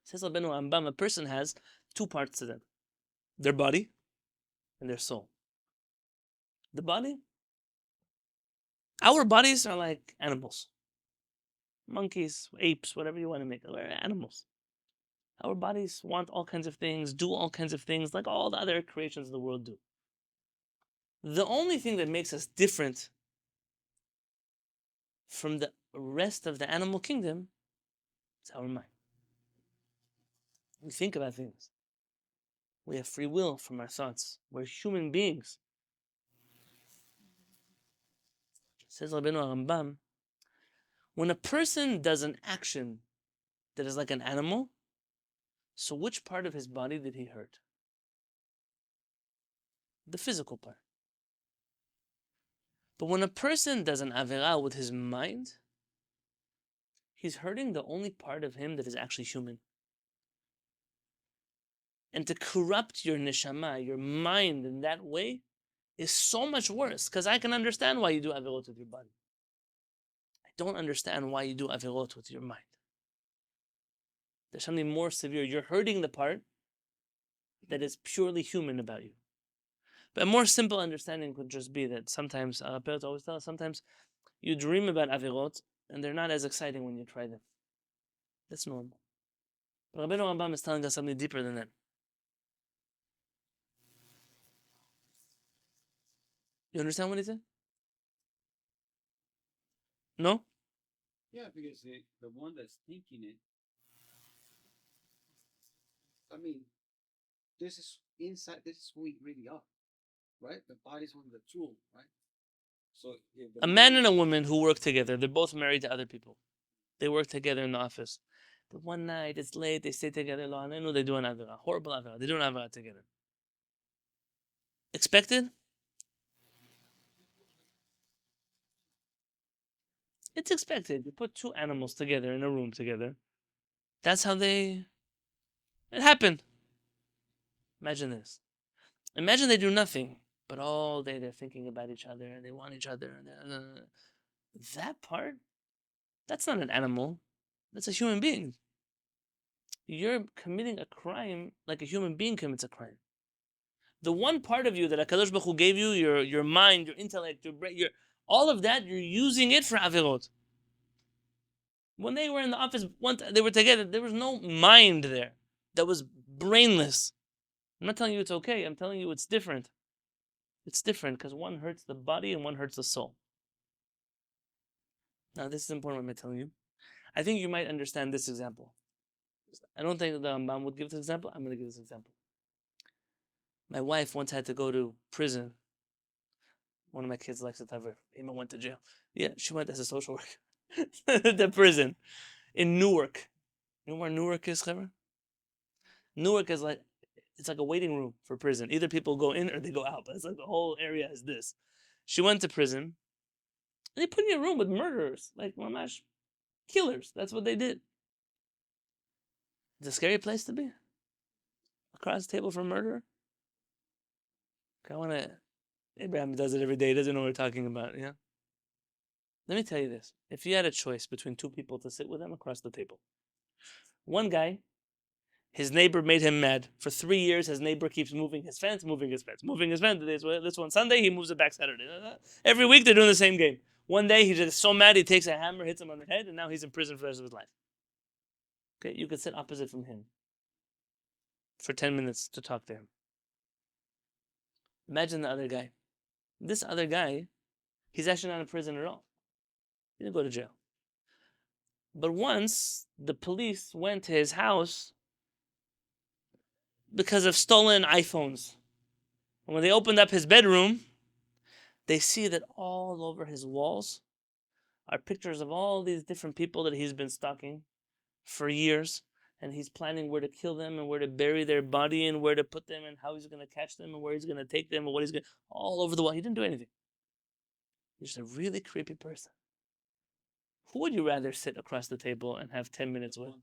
Says Rabbenu HaRambam, a person has two parts to them. Their body and their soul. The body, our bodies are like animals. Monkeys, apes, whatever you want to make. We're animals. Our bodies want all kinds of things, do all kinds of things, like all the other creations of the world do. The only thing that makes us different from the rest of the animal kingdom is our mind. We think about things. We have free will from our thoughts. We're human beings. Says Rabbenu HaRambam, when a person does an action that is like an animal, so which part of his body did he hurt? the physical part. But when a person does an avera with his mind, he's hurting the only part of him that is actually human. And to corrupt your neshama, your mind in that way, is so much worse. Because I can understand why you do averot with your body. I don't understand why you do averot with your mind. There's something more severe. You're hurting the part that is purely human about you. But a more simple understanding could just be that sometimes, our parents always tell us, sometimes you dream about averot, and they're not as exciting when you try them. That's normal. But Rabbenu Rambam is telling us something deeper than that. You understand what he said? No? Yeah, because the one that's thinking it, I mean, this is inside, this is who we really are, right? The body's one of the tool, right? So if the A man and a woman who work together, they're both married to other people. They work together in the office. But one night, it's late, they stay together long. I know they do an avera, horrible avera. They do an avera together. Expected? It's expected. You put two animals together in a room together. That's how it happened. Imagine this. Imagine they do nothing, but all day they're thinking about each other and they want each other. And that part, that's not an animal. That's a human being. You're committing a crime like a human being commits a crime. The one part of you that HaKadosh Baruch Hu gave you, your mind, your intellect, your brain, all of that, you're using it for averot. When they were in the office, they were together, there was no mind there. That was brainless. I'm not telling you it's okay. I'm telling you it's different. It's different because one hurts the body and one hurts the soul. Now, this is important what I'm telling you. I think you might understand this example. I don't think the Rambam would give this example. I'm going to give this example. My wife once had to go to prison. One of my kids likes to tell her, Emma went to jail. Yeah, she went as a social worker to prison in Newark. You know where Newark is, Trevor? Newark is like, it's like a waiting room for prison. Either people go in or they go out, but it's like the whole area is this. She went to prison, and they put you in a room with murderers, like mamash killers. That's what they did. It's a scary place to be. Across the table from a murderer. Abraham does it every day. He doesn't know what we're talking about, yeah? Let me tell you this. If you had a choice between two people to sit with them across the table, one guy, his neighbor made him mad. For 3 years, his neighbor keeps moving his fence. This one Sunday, he moves it back Saturday. Every week, they're doing the same game. One day, he's just so mad, he takes a hammer, hits him on the head, and now he's in prison for the rest of his life. Okay, you could sit opposite from him for 10 minutes to talk to him. Imagine the other guy. This other guy, he's actually not in prison at all. He didn't go to jail. But once the police went to his house because of stolen iPhones. And when they opened up his bedroom, they see that all over his walls are pictures of all these different people that he's been stalking for years. And he's planning where to kill them and where to bury their body and where to put them and how he's going to catch them and where he's going to take them and what he's going to... All over the wall. He didn't do anything. He's just a really creepy person. Who would you rather sit across the table and have 10 minutes with?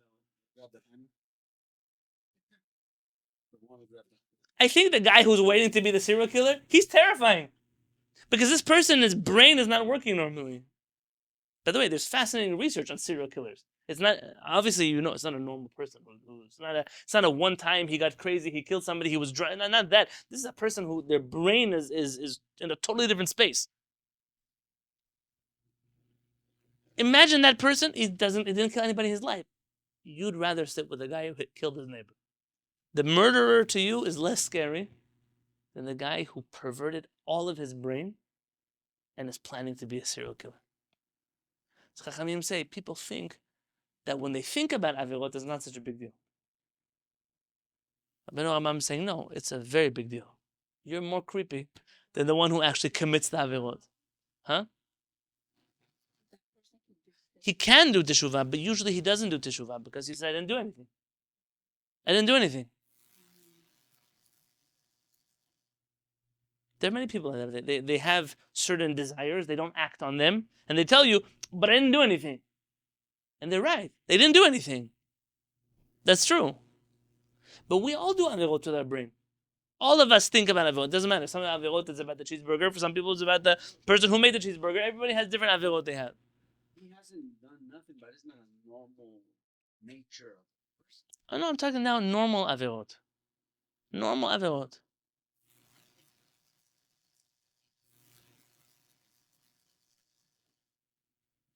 I think the guy who's waiting to be the serial killer, he's terrifying. Because this person, his brain is not working normally. By the way, there's fascinating research on serial killers. It's not, obviously, you know, it's not a normal person. It's not a one time he got crazy, he killed somebody, he was drunk. Not that. This is a person who their brain is in a totally different space. Imagine that person, he didn't kill anybody in his life. You'd rather sit with a guy who killed his neighbor. The murderer to you is less scary than the guy who perverted all of his brain and is planning to be a serial killer. So Chachamim say, people think that when they think about averot, it's not such a big deal. Rabbenu HaRambam is saying, no, it's a very big deal. You're more creepy than the one who actually commits the averot. Huh? He can do Teshuvah, but usually he doesn't do Teshuvah because he said, I didn't do anything. I didn't do anything. There are many people like that. They have certain desires, they don't act on them, and they tell you, but I didn't do anything. And they're right. They didn't do anything. That's true. But we all do avirot with our brain. All of us think about avirot. It doesn't matter. Some avirot is about the cheeseburger. For some people, it's about the person who made the cheeseburger. Everybody has different avirot they have. He hasn't done nothing, but it's not a normal nature of the person. Oh no, I'm talking now normal avirot. Normal avirot.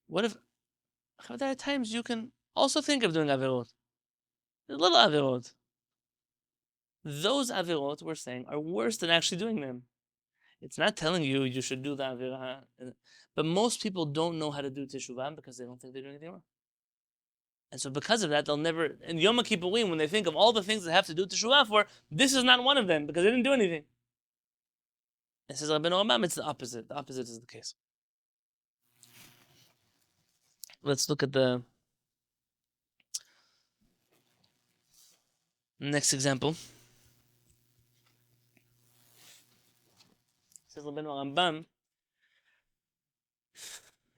What if there are times you can also think of doing avirot? Little avirot. Those avirot, we're saying, are worse than actually doing them. It's not telling you you should do the avirah. But most people don't know how to do Teshuvah because they don't think they're doing anything wrong. And so because of that, they'll never, in Yom Kippurim, when they think of all the things they have to do Teshuvah for, this is not one of them because they didn't do anything. It says Rabbenu HaRambam, it's the opposite. The opposite is the case. Let's look at the next example. Says Rabbenu HaRambam,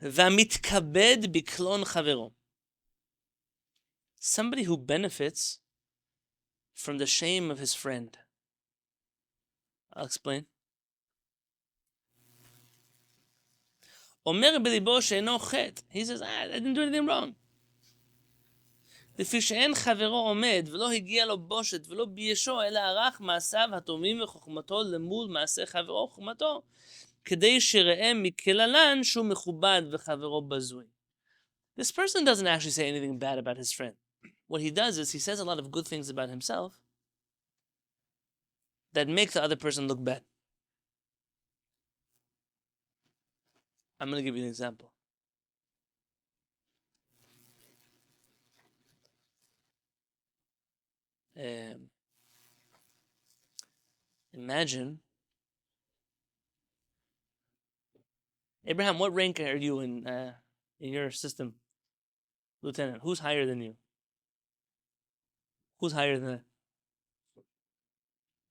"V'amitkabed biklon chavero." Somebody who benefits from the shame of his friend. I'll explain. Omer b'libo she'eno chet. He says, I didn't do anything wrong. לפי שאין חברו עומד ולא הגיע לו בושת ולא ביישו אלא ערך מעשיו הטובים וחוכמתו למול מעשה חברו וחוכמתו כדי שיראה מכללן שהוא מכובד וחברו בזוי. This person doesn't actually say anything bad about his friend. What he does is he says a lot of good things about himself that make the other person look bad. I'm going to give you an example. Imagine, Abraham, what rank are you in your system? Lieutenant. Who's higher than you? Who's higher than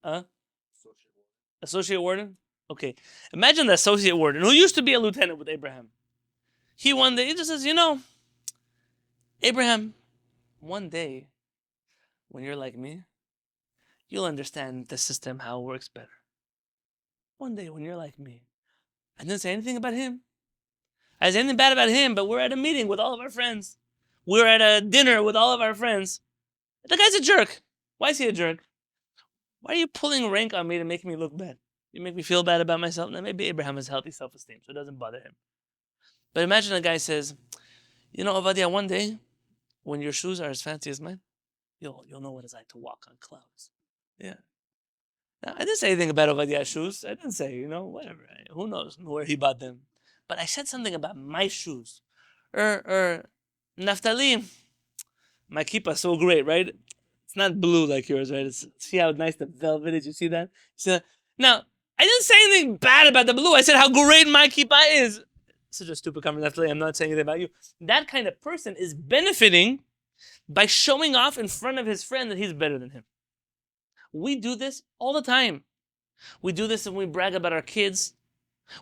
that? Associate warden? Okay. Imagine the associate warden who used to be a lieutenant with Abraham. He one day, he just says, Abraham, one day, when you're like me, you'll understand the system, how it works better. One day, when you're like me. I didn't say anything about him. I didn't say anything bad about him, but we're at a meeting with all of our friends. We're at a dinner with all of our friends. The guy's a jerk. Why is he a jerk? Why are you pulling rank on me to make me look bad? You make me feel bad about myself? Now, maybe Abraham has healthy self-esteem, so it doesn't bother him. But imagine a guy says, Ovadia, one day, when your shoes are as fancy as mine, you'll know what it's like to walk on clouds. Yeah. Now, I didn't say anything about Ovadia's shoes. I didn't say, whatever. Who knows where he bought them. But I said something about my shoes. Naftali, my kippah is so great, right? It's not blue like yours, right? See how nice the velvet is? You see that? Now, I didn't say anything bad about the blue. I said how great my kippah is. Such a stupid comment, Naftali. I'm not saying anything about you. That kind of person is benefiting by showing off in front of his friend that he's better than him. We do this all the time. We do this when we brag about our kids.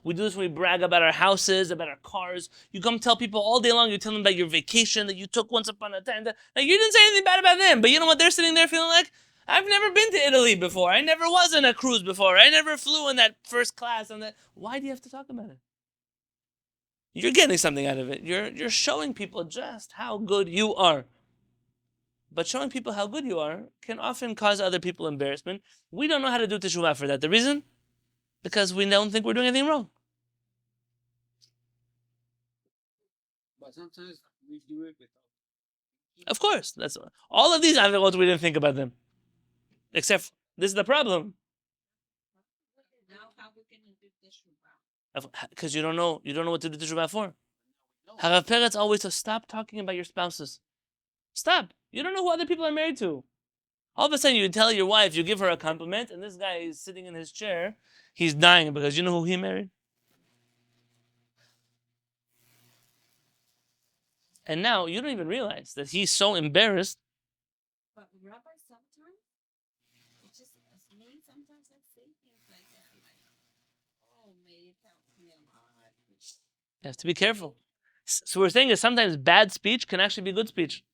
We do this when we brag about our houses, about our cars. You come tell people all day long, you tell them about your vacation that you took once upon a time. Now, you didn't say anything bad about them, but you know what they're sitting there feeling like? I've never been to Italy before. I never was on a cruise before. I never flew in that first class. Why do you have to talk about it? You're getting something out of it. You're showing people just how good you are. But showing people how good you are can often cause other people embarrassment. We don't know how to do Teshuvah for that. The reason? Because we don't think we're doing anything wrong. But sometimes we do it without. Of course. That's all of these avirot, we didn't think about them. Except, this is the problem. Now how we can do Teshuvah? Because you don't know what to do Teshuvah for. Harav Peretz always says, stop talking about your spouses. Stop. You don't know who other people are married to. All of a sudden, you tell your wife, you give her a compliment, and this guy is sitting in his chair. He's dying because you know who he married? And now you don't even realize that he's so embarrassed. But Rabbi, sometimes it's just me. Sometimes I say things like that. You have to be careful. So we're saying that sometimes bad speech can actually be good speech.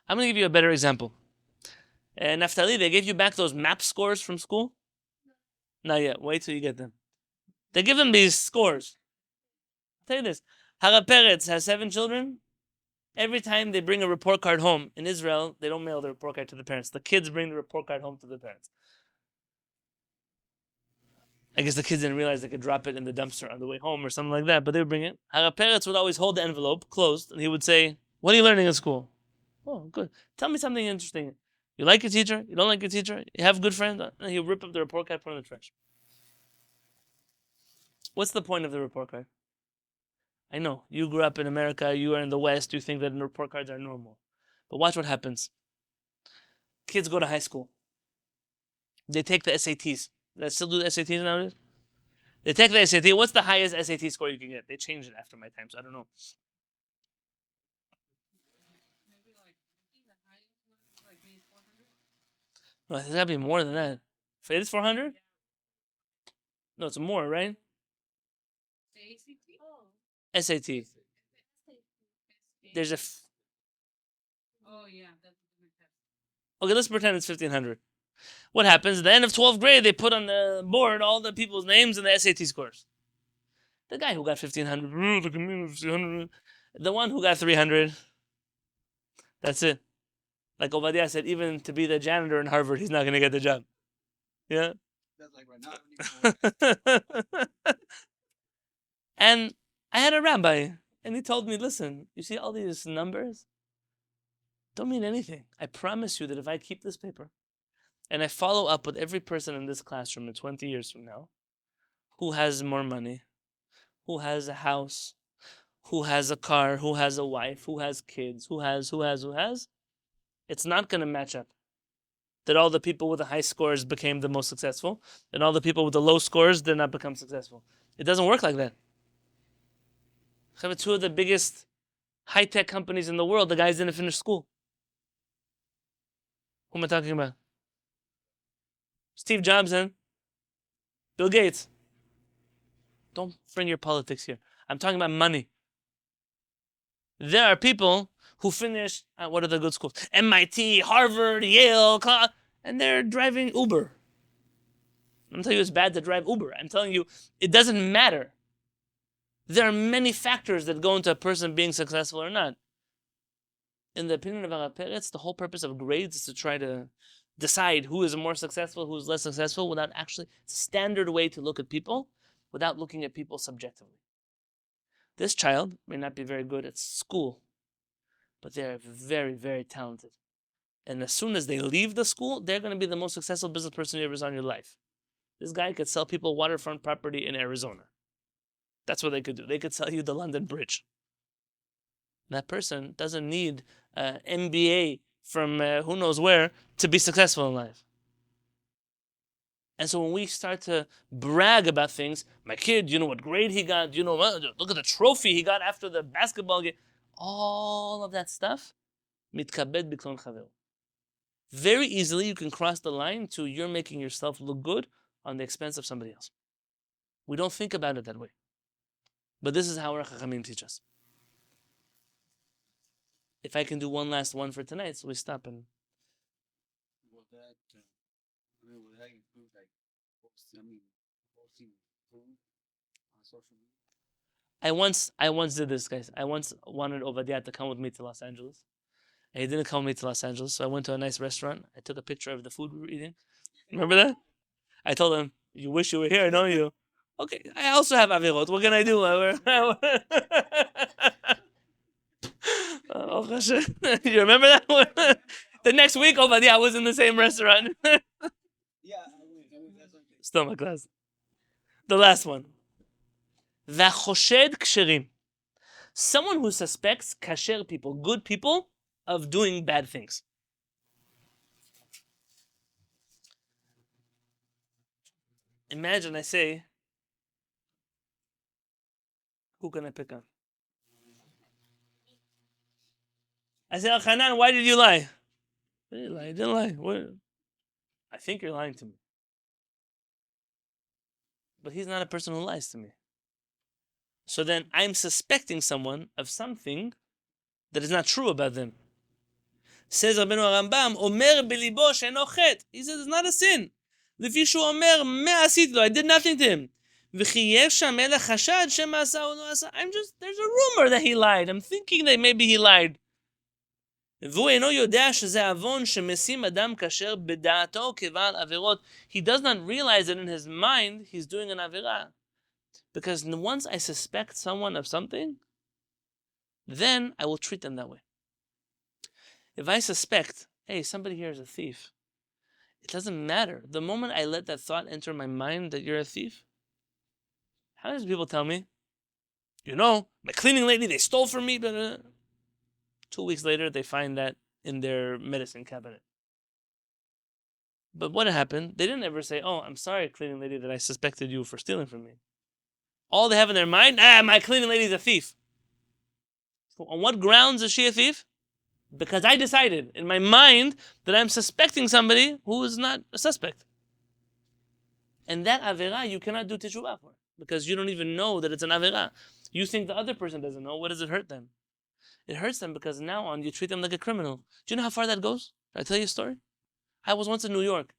I'm going to give you a better example. Naftali, they gave you back those map scores from school? Not yet. Wait till you get them. They give them these scores. I'll tell you this. Hara Peretz has 7 children. Every time they bring a report card home in Israel, they don't mail the report card to the parents. The kids bring the report card home to the parents. I guess the kids didn't realize they could drop it in the dumpster on the way home or something like that, but they would bring it. Hara Peretz would always hold the envelope closed, and he would say, "What are you learning in school?" "Oh, good. Tell me something interesting. You like your teacher? You don't like your teacher? You have good friends?" And he'll rip up the report card, put it in the trash. What's the point of the report card? I know, you grew up in America, you are in the West, you think that report cards are normal. But watch what happens. Kids go to high school. They take the SATs. Let's still do the SATs nowadays? They take the SAT. What's the highest SAT score you can get? They changed it after my time, so I don't know. Maybe like the highest one is like maybe 400. No, it's gotta be more than that. It is 400? No, it's more, right? The ACT? Oh. SAT. There's a. Oh yeah, that's a different test. Okay, let's pretend it's 1500. What happens? At the end of 12th grade, they put on the board all the people's names and the SAT scores. The guy who got 1500, look at me, 1500. The one who got 300, that's it. Like Obadiah said, even to be the janitor in Harvard, he's not going to get the job. Yeah? That's like right now. And I had a rabbi, and he told me, listen, you see all these numbers? Don't mean anything. I promise you that if I keep this paper, and I follow up with every person in this classroom in 20 years from now, who has more money, who has a house, who has a car, who has a wife, who has kids, who has, it's not going to match up. That all the people with the high scores became the most successful, and all the people with the low scores did not become successful. It doesn't work like that. Two of the biggest high-tech companies in the world, the guys didn't finish school. Who am I talking about? Steve Jobs and Bill Gates. Don't bring your politics here. I'm talking about money. There are people who finish, what are the good schools? MIT, Harvard, Yale, and they're driving Uber. I'm telling you it's bad to drive Uber. I'm telling you it doesn't matter. There are many factors that go into a person being successful or not. In the opinion of Hara Peretz, the whole purpose of grades is to try to decide who is more successful, who is less successful, without actually, it's a standard way to look at people, without looking at people subjectively. This child may not be very good at school, but they're very, very talented. And as soon as they leave the school, they're going to be the most successful business person you ever saw in your life. This guy could sell people waterfront property in Arizona. That's what they could do. They could sell you the London Bridge. That person doesn't need an MBA from who knows where to be successful in life. And so when we start to brag about things, my kid, you know what grade he got, you know what, look at the trophy he got after the basketball game, all of that stuff, mitkabed biklon chaver. Very easily you can cross the line to you're making yourself look good on the expense of somebody else. We don't think about it that way. But this is how our HaShamayim teach us. If I can do one last one for tonight, so we stop and. Will that include like posting food on social media? I once did this, guys. I once wanted Obadiah to come with me to Los Angeles. And he didn't come with me to Los Angeles, so I went to a nice restaurant. I took a picture of the food we were eating. Remember that? I told him, "You wish you were here, don't you?" Okay, I also have avirot. What can I do? Oh, you remember that one? The next week, Obadiah was in the same restaurant. Yeah, Still my class. The last one. V'choshed ksherim. Someone who suspects kasher people, good people, of doing bad things. Imagine I say, who can I pick on? I say, Hanan, why did you lie? I didn't lie. I didn't lie. What? I think you're lying to me. But he's not a person who lies to me. So then I'm suspecting someone of something that is not true about them. Says Rabbenu HaRambam, Omer belibo she'eno chet. He says it's not a sin. לפי שהוא אומר, מה עשיתי לו? I did nothing to him. וכי יש שם אלא חשד שמה עשה או לא עשה. There's a rumor that he lied. I'm thinking that maybe he lied. והוא אינו יודע שזה עוון שמשים אדם כאשר בדעתו כבעל עבירות. He does not realize that in his mind he's doing an עבירה. Because once I suspect someone of something, then I will treat them that way. If I suspect, hey, somebody here is a thief, it doesn't matter. The moment I let that thought enter my mind that you're a thief, how does people tell me, my cleaning lady, they stole from me, blah, blah, blah. 2 weeks later, they find that in their medicine cabinet. But what happened? They didn't ever say, oh, I'm sorry, cleaning lady, that I suspected you for stealing from me. All they have in their mind, my cleaning lady's a thief. So on what grounds is she a thief? Because I decided in my mind that I'm suspecting somebody who is not a suspect. And that avera you cannot do teshuvah for, because you don't even know that it's an avera. You think the other person doesn't know. What does it hurt them? It hurts them because now on you treat them like a criminal. Do you know how far that goes? Should I tell you a story? I was once in New York,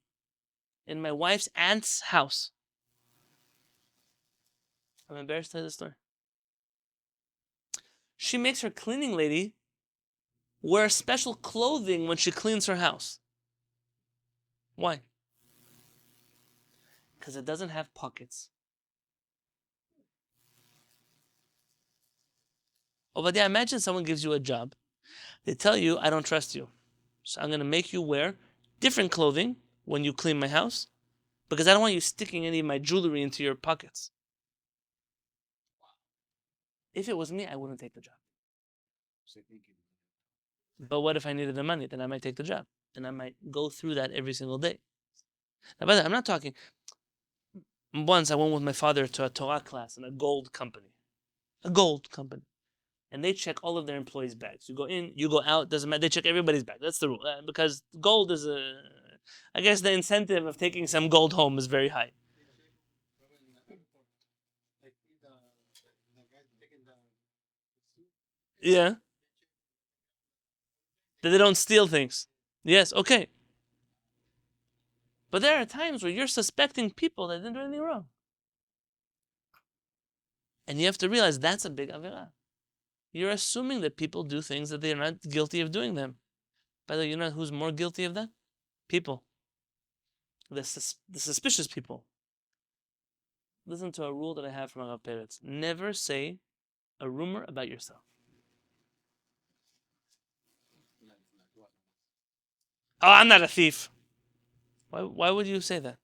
in my wife's aunt's house. I'm embarrassed to tell you the story. She makes her cleaning lady wear special clothing when she cleans her house. Why? Because it doesn't have pockets. Obadiah, imagine someone gives you a job. They tell you, I don't trust you. So I'm going to make you wear different clothing when you clean my house, because I don't want you sticking any of my jewelry into your pockets. If it was me, I wouldn't take the job. But what if I needed the money? Then I might take the job. And I might go through that every single day. Now, by the way, I'm not talking. Once I went with my father to a Torah class in a gold company. A gold company. And they check all of their employees' bags. You go in, you go out, doesn't matter. They check everybody's bag. That's the rule. Because gold is I guess the incentive of taking some gold home is very high. Yeah. That they don't steal things. Yes, okay. But there are times where you're suspecting people that didn't do anything wrong. And you have to realize that's a big avera. You're assuming that people do things that they're not guilty of doing them. By the way, you know who's more guilty of that? People. The suspicious people. Listen to a rule that I have from our parents. Never say a rumor about yourself. Oh, I'm not a thief. Why would you say that?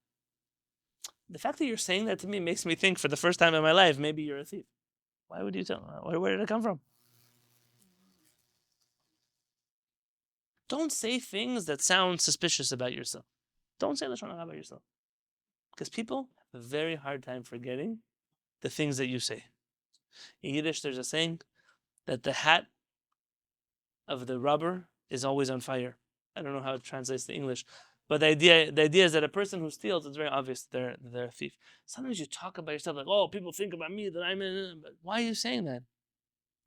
The fact that you're saying that to me makes me think for the first time in my life, maybe you're a thief. Why would you tell? Where did it come from? Don't say things that sound suspicious about yourself. Don't say lashon hara about yourself. Because people have a very hard time forgetting the things that you say. In Yiddish, there's a saying that the hat of the robber is always on fire. I don't know how it translates to English. But the idea is that a person who steals, it's very obvious they're a thief. Sometimes you talk about yourself like, oh, people think about me that I'm in. But why are you saying that?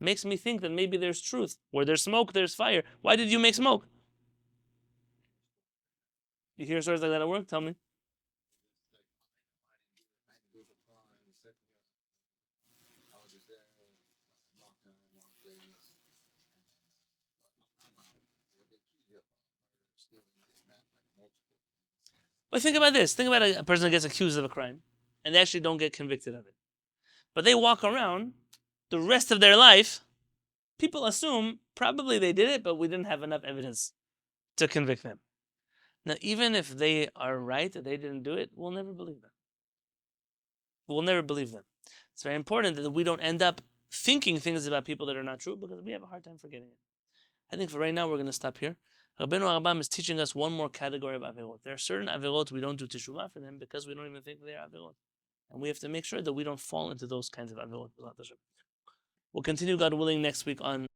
It makes me think that maybe there's truth. Where there's smoke, there's fire. Why did you make smoke? You hear stories like that at work? Tell me. But think about this. Think about a person that gets accused of a crime and they actually don't get convicted of it. But they walk around the rest of their life. People assume probably they did it, but we didn't have enough evidence to convict them. Now, even if they are right that they didn't do it, we'll never believe them. We'll never believe them. It's very important that we don't end up thinking things about people that are not true, because we have a hard time forgetting it. I think for right now, we're going to stop here. Rabbenu HaRambam is teaching us one more category of averot. There are certain averot we don't do teshuvah for them because we don't even think they are averot. And we have to make sure that we don't fall into those kinds of averot. We'll continue, God willing, next week on